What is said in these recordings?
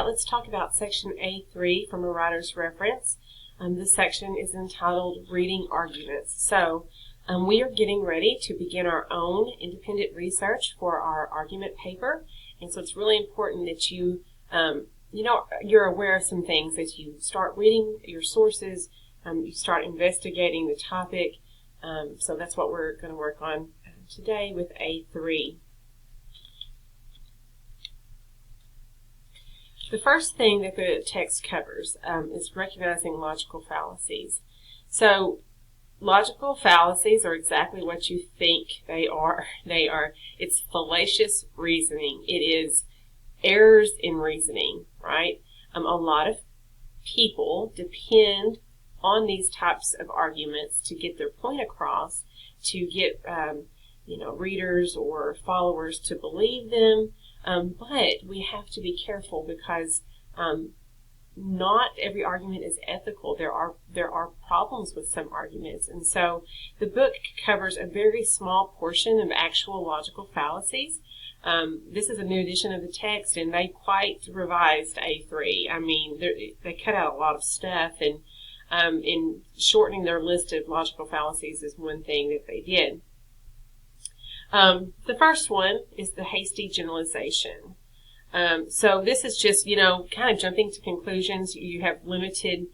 right, let's talk about section A3 from a writer's reference. This section is entitled Reading Arguments. So we are getting ready to begin our own independent research for our argument paper. And so it's really important that you, you're aware of some things as you start reading your sources, you start investigating the topic. So that's what we're going to work on today with A3. The first thing that the text covers is recognizing logical fallacies. So logical fallacies are exactly what you think they are. It's fallacious reasoning. It is errors in reasoning, right? A lot of people depend on these types of arguments to get their point across, to get readers or followers to believe them. But we have to be careful because not every argument is ethical. There are problems with some arguments, and so the book covers a very small portion of actual logical fallacies. This is a new edition of the text, and they quite revised A3. I mean, they cut out a lot of stuff, and in shortening their list of logical fallacies is one thing that they did. The first one is the hasty generalization. So this is just, kind of jumping to conclusions. You have limited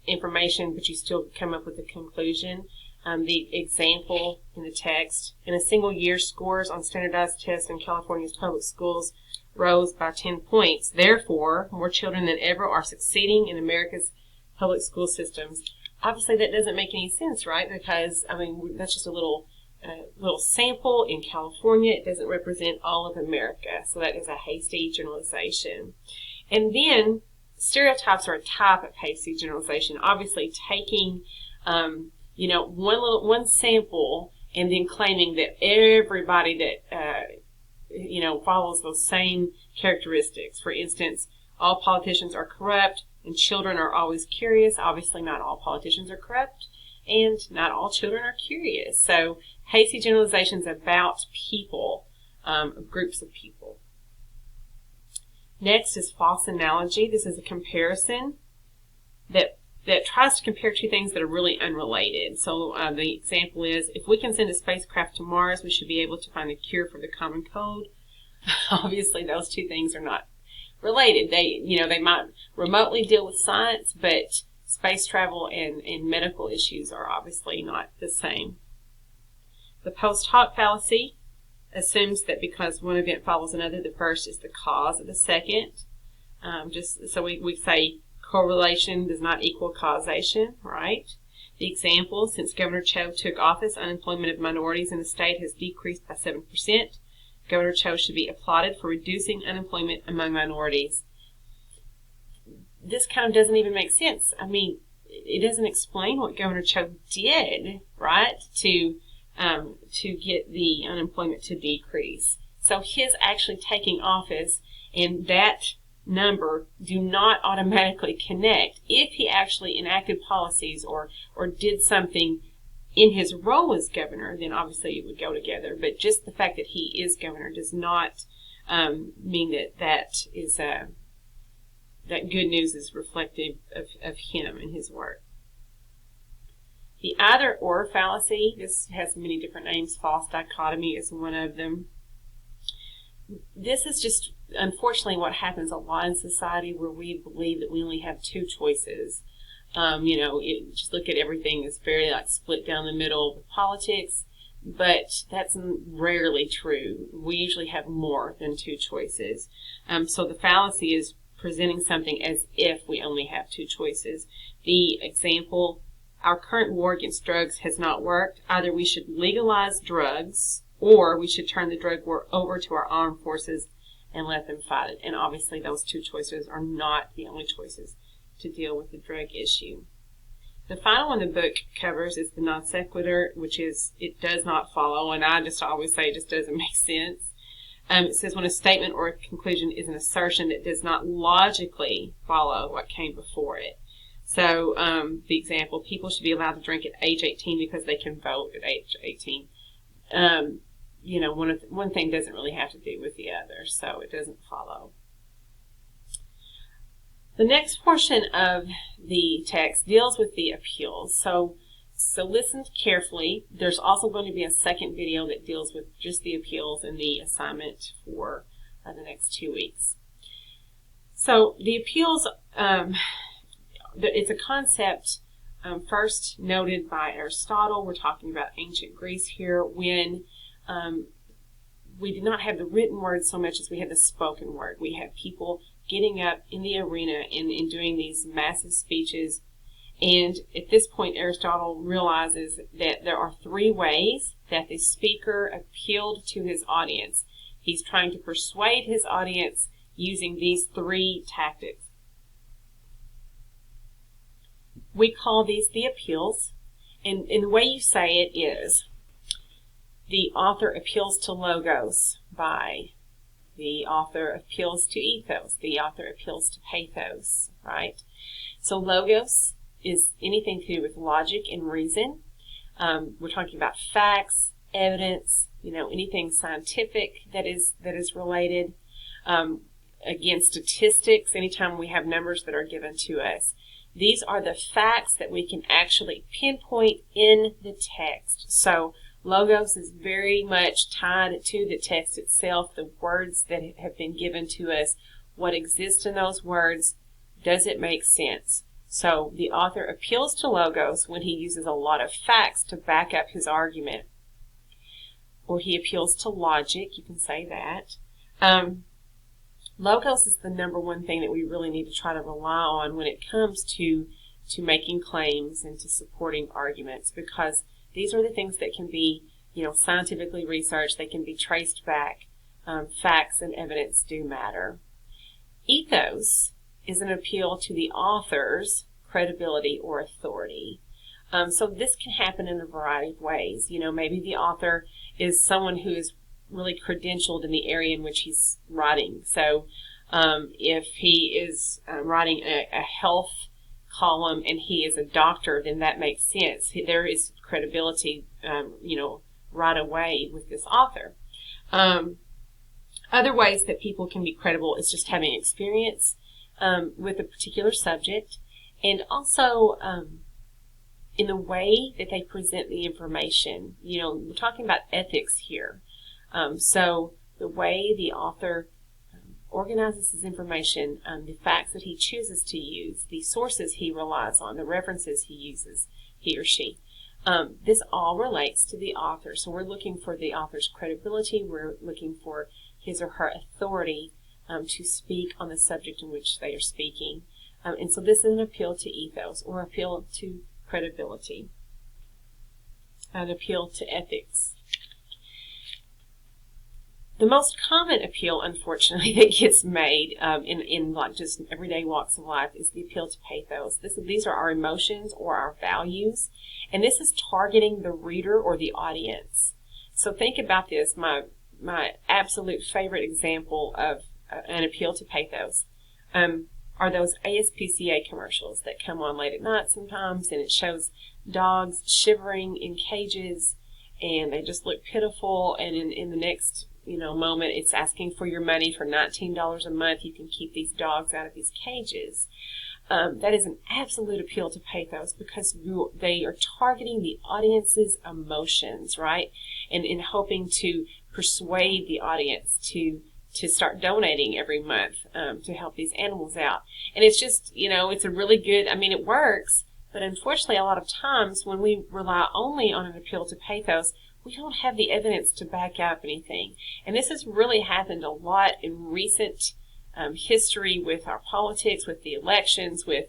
information, but you still come up with a conclusion. The example in the text, in a single year, scores on standardized tests in California's public schools rose by 10 points. Therefore, more children than ever are succeeding in America's public school systems. Obviously, that doesn't make any sense, right? Because, that's just a little sample in California. It doesn't represent all of America. So that is a hasty generalization. And then stereotypes are a type of hasty generalization. Obviously taking, one sample and then claiming that everybody that, follows those same characteristics. For instance, all politicians are corrupt and children are always curious. Obviously not all politicians are corrupt and not all children are curious. So hasty generalizations about people, groups of people. Next is false analogy. This is a comparison that tries to compare two things that are really unrelated. So the example is, if we can send a spacecraft to Mars, we should be able to find a cure for the common cold. Obviously, those two things are not related. They might remotely deal with science, but space travel and medical issues are obviously not the same. The post hoc fallacy assumes that because one event follows another, the first is the cause of the second. So we say correlation does not equal causation, right? The example, since Governor Cho took office, unemployment of minorities in the state has decreased by 7%. Governor Cho should be applauded for reducing unemployment among minorities. This kind of doesn't even make sense. It doesn't explain what Governor Cho did, right, to get the unemployment to decrease. So his actually taking office and that number do not automatically connect. If he actually enacted policies or did something in his role as governor, then obviously it would go together. But just the fact that he is governor does not mean that is that good news is reflective of him and his work. The either or fallacy, this has many different names. False dichotomy is one of them. This is just, unfortunately, what happens a lot in society where we believe that we only have two choices. Just look at everything as very split down the middle with politics, but that's rarely true. We usually have more than two choices. So the fallacy is presenting something as if we only have two choices. The example, our current war against drugs has not worked. Either we should legalize drugs or we should turn the drug war over to our armed forces and let them fight it. And obviously those two choices are not the only choices to deal with the drug issue. The final one the book covers is the non sequitur, which is it does not follow, and I just always say it just doesn't make sense. It says when a statement or a conclusion is an assertion that does not logically follow what came before it. So the example, people should be allowed to drink at age 18 because they can vote at age 18. One thing doesn't really have to do with the other, so it doesn't follow. The next portion of the text deals with the appeals. So listen carefully. There's also going to be a second video that deals with just the appeals and the assignment for the next 2 weeks. So the appeals, it's a concept first noted by Aristotle. We're talking about ancient Greece here, when we did not have the written word so much as we had the spoken word. We had people getting up in the arena and doing these massive speeches. And at this point, Aristotle realizes that there are 3 ways that the speaker appealed to his audience. He's trying to persuade his audience using these 3 tactics. We call these the appeals. And the way you say it is, the author appeals to logos by, the author appeals to ethos, the author appeals to pathos, right? So logos is anything to do with logic and reason. We're talking about facts, evidence, anything scientific that is related. Again, statistics, anytime we have numbers that are given to us. These are the facts that we can actually pinpoint in the text. So logos is very much tied to the text itself, the words that have been given to us, what exists in those words, does it make sense? So the author appeals to logos when he uses a lot of facts to back up his argument. Or he appeals to logic, you can say that. Logos is the number one thing that we really need to try to rely on when it comes to making claims and to supporting arguments, because these are the things that can be, scientifically researched. They can be traced back. Facts and evidence do matter. Ethos is an appeal to the author's credibility or authority. So this can happen in a variety of ways. Maybe the author is someone who is really credentialed in the area in which he's writing. So if he is writing a health column and he is a doctor, then that makes sense. There is credibility, right away with this author. Other ways that people can be credible is just having experience with a particular subject, and also in the way that they present the information. We're talking about ethics here. So the way the author organizes his information, the facts that he chooses to use, the sources he relies on, the references he uses, he or she. This all relates to the author. So we're looking for the author's credibility. We're looking for his or her authority to speak on the subject in which they are speaking. And so this is an appeal to ethos, or appeal to credibility, an appeal to ethics. The most common appeal, unfortunately, that gets made in like just everyday walks of life is the appeal to pathos. These are our emotions or our values, and this is targeting the reader or the audience. So think about this. My absolute favorite example of an appeal to pathos are those ASPCA commercials that come on late at night sometimes, and it shows dogs shivering in cages, and they just look pitiful, and in the next moment, it's asking for your money. For $19 a month, you can keep these dogs out of these cages. That is an absolute appeal to pathos, because they are targeting the audience's emotions, right? And in hoping to persuade the audience to start donating every month to help these animals out. And it's just, it's a really good, it works, but unfortunately a lot of times when we rely only on an appeal to pathos, we don't have the evidence to back up anything. And this has really happened a lot in recent history with our politics, with the elections, with,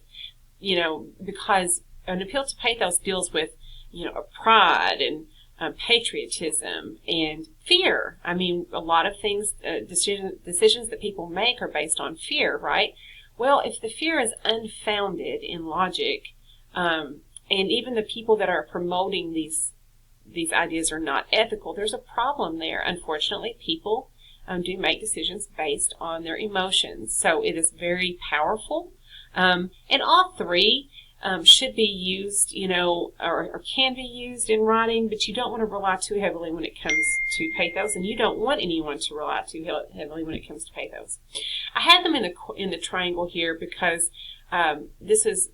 because an appeal to pathos deals with, pride and patriotism and fear. A lot of things, decisions that people make are based on fear, right? Well, if the fear is unfounded in logic, and even the people that are promoting these ideas are not ethical, there's a problem there. Unfortunately, people do make decisions based on their emotions. So it is very powerful. And all 3 should be used, or can be used in writing, but you don't want to rely too heavily when it comes to pathos, and you don't want anyone to rely too heavily when it comes to pathos. I had them in the triangle here because this is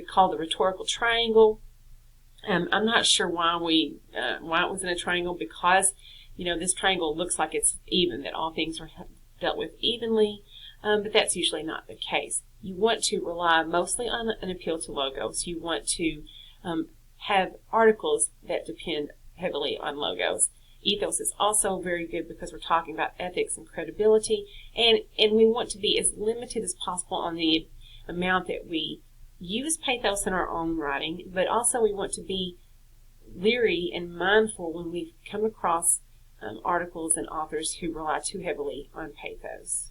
called the rhetorical triangle. I'm not sure why it was in a triangle, because this triangle looks like it's even, that all things are dealt with evenly, but that's usually not the case. You want to rely mostly on an appeal to logos. You want to have articles that depend heavily on logos. Ethos is also very good because we're talking about ethics and credibility, and we want to be as limited as possible on the amount that we use pathos in our own writing, but also we want to be leery and mindful when we come across articles and authors who rely too heavily on pathos.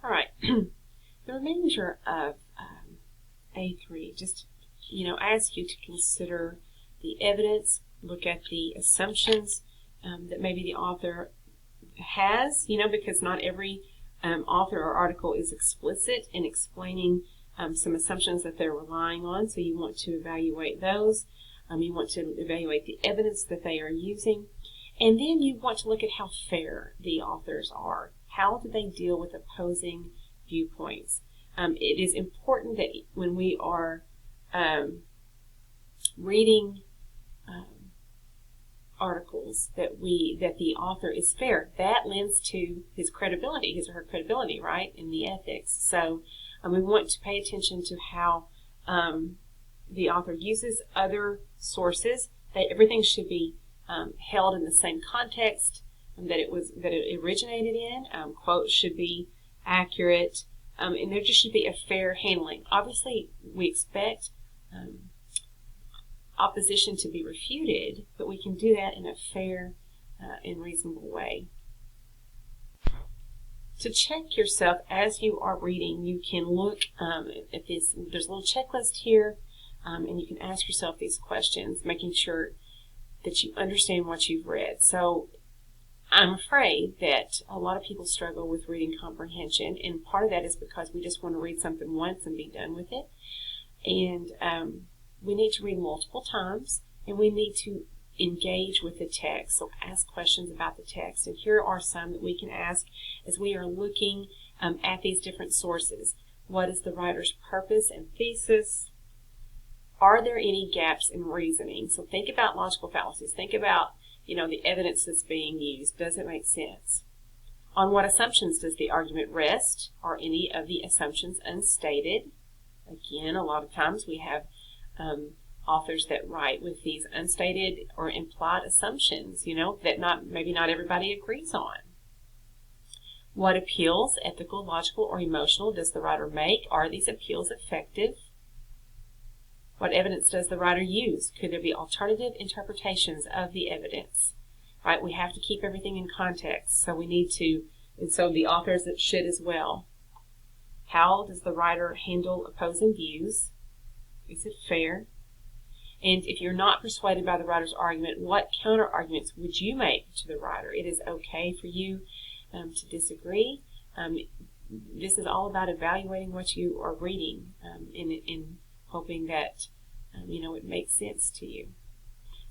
All right, the remainder of A3 just, ask you to consider the evidence, look at the assumptions that maybe the author has, because not every author or article is explicit in explaining some assumptions that they're relying on, so you want to evaluate those. You want to evaluate the evidence that they are using, and then you want to look at how fair the authors are. How do they deal with opposing viewpoints? It is important that when we are reading articles that the author is fair. That lends to his credibility, his or her credibility, right, in the ethics. So we want to pay attention to how the author uses other sources. That everything should be held in the same context that it originated in. Quotes should be accurate, and there just should be a fair handling. Obviously, we expect opposition to be refuted, but we can do that in a fair and reasonable way. To check yourself as you are reading, you can look at this. There's a little checklist here, and you can ask yourself these questions, making sure that you understand what you've read. So I'm afraid that a lot of people struggle with reading comprehension, and part of that is because we just want to read something once and be done with it. And we need to read multiple times, and we need to engage with the text. So ask questions about the text. And here are some that we can ask as we are looking at these different sources. What is the writer's purpose and thesis? Are there any gaps in reasoning? So think about logical fallacies. Think about, the evidence that's being used. Does it make sense? On what assumptions does the argument rest? Are any of the assumptions unstated? Again, a lot of times we have authors that write with these unstated or implied assumptions, that maybe not everybody agrees on. What appeals, ethical, logical, or emotional, does the writer make? Are these appeals effective? What evidence does the writer use? Could there be alternative interpretations of the evidence? Right? We have to keep everything in context, so we need to, and so the authors should as well. How does the writer handle opposing views? Is it fair? And if you're not persuaded by the writer's argument, what counter-arguments would you make to the writer? It is okay for you to disagree. This is all about evaluating what you are reading in hoping that it makes sense to you.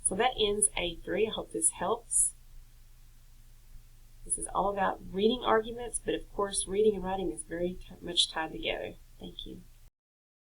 So that ends A3. I hope this helps. This is all about reading arguments, but of course reading and writing is very much tied together. Thank you.